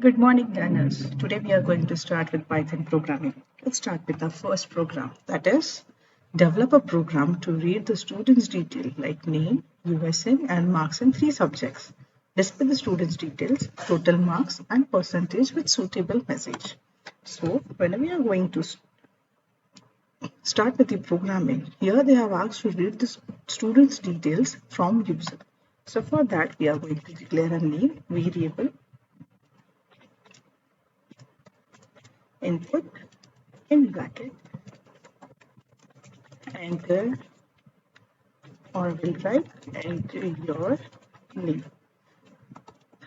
Good morning, learners. Today we are going to start with Python programming. Let's start with the first program, that is, develop a program to read the student's detail like name, USN, and marks in three subjects. Display the student's details, total marks, and percentage with suitable message. So, when we are going to start with the programming, here they have asked to read the student's details from user. So, for that, we are going to declare a name variable input in bracket enter or will write enter your name.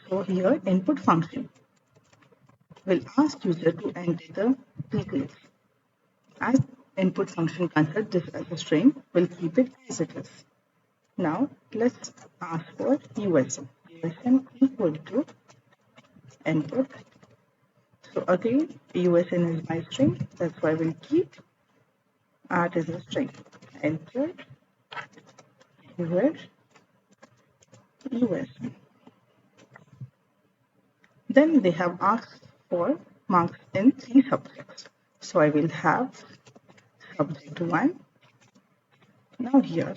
So here input function will ask user to enter the details. As input function consider this as a string, we'll keep it as it is. Now let's ask for USN. USN equal to input. So again USN is my string, that's why we'll keep art as a string. Enter your USN. Then they have asked for marks in three subjects. So I will have subject 1. Now here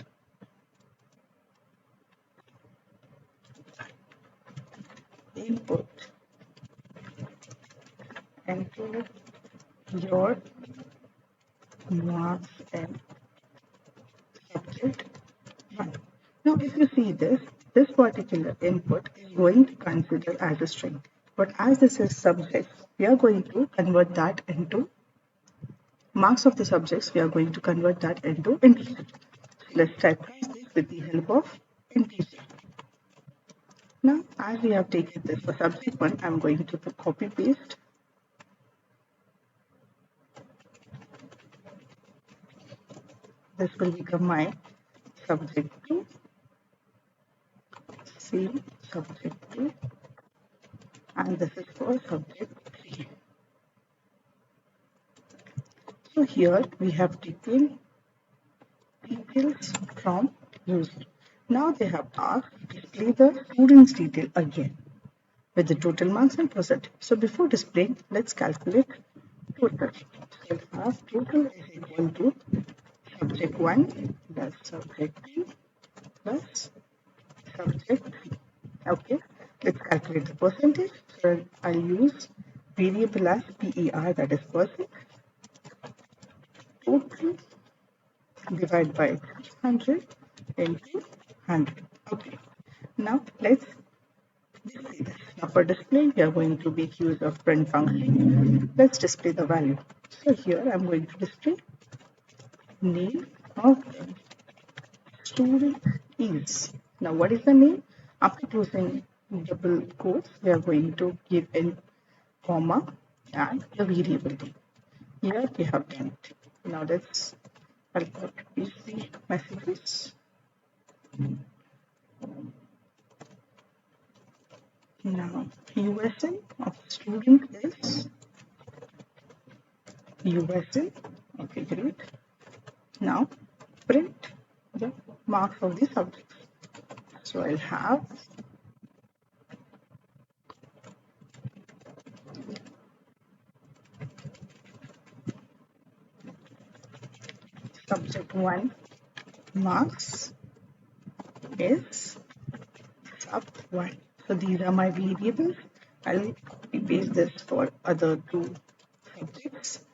input enter your marks in subject 1. Now if you see this particular input is going to consider as a string. But as this is subject, we are going to convert that into marks of the subjects, we are going to convert that into integer. So let's typecast this with the help of integer. Now, as we have taken this for subject 1, I'm going to copy paste. This will become my subject 2, C subject 2, and this is for subject 3. So here we have taken details from user. Now they have asked to display the student's detail again with the total marks and percent. So before displaying, let's calculate total. So we'll have total is equal to subject 1 plus subject 2 plus subject 3. Okay, let's calculate the percentage. So I'll use variable as PER, that is percent. Total divided by 300 into 100. Okay, now let's display this. Now for display, we are going to make use of print function. Let's display the value. So here I'm going to display name of student is. Now what is the name? After closing double quotes, we are going to give in comma and the variable name. Here we have done it. Now I'll copy the messages. Now USN of student is USN. Okay, great. Now print the marks of the subjects. So I'll have subject 1 marks is sub 1. So these are my variables. I'll copy paste this for other two subjects.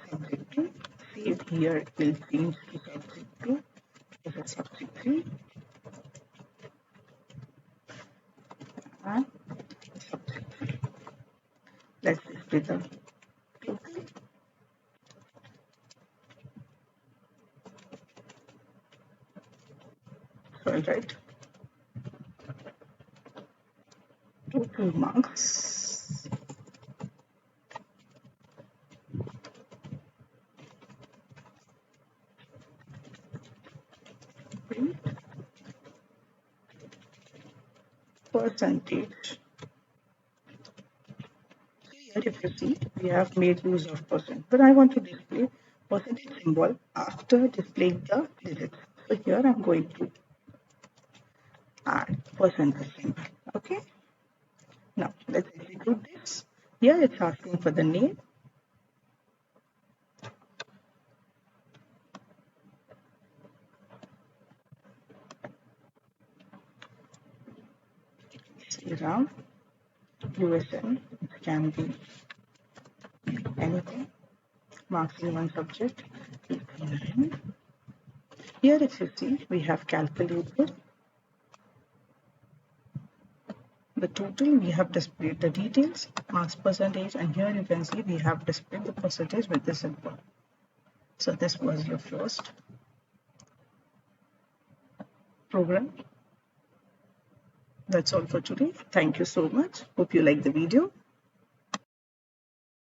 Subject 2, save here, it will change to subject 2. This is subject 3 and subject 3. Let's display the total. So I'll write total marks print percentage. Here if you see, we have made use of percent, but I want to display percentage symbol after displaying the digits. So here I'm going to add percentage symbol. Okay. Now let's execute this. Here it's asking for the name. Ram, USN, it can be anything. Marks in one subject. Here if you see, we have calculated the total, we have displayed the details, marks percentage, and here you can see we have displayed the percentage with this symbol. So this was your first program. That's all for today. Thank you so much. Hope you like the video.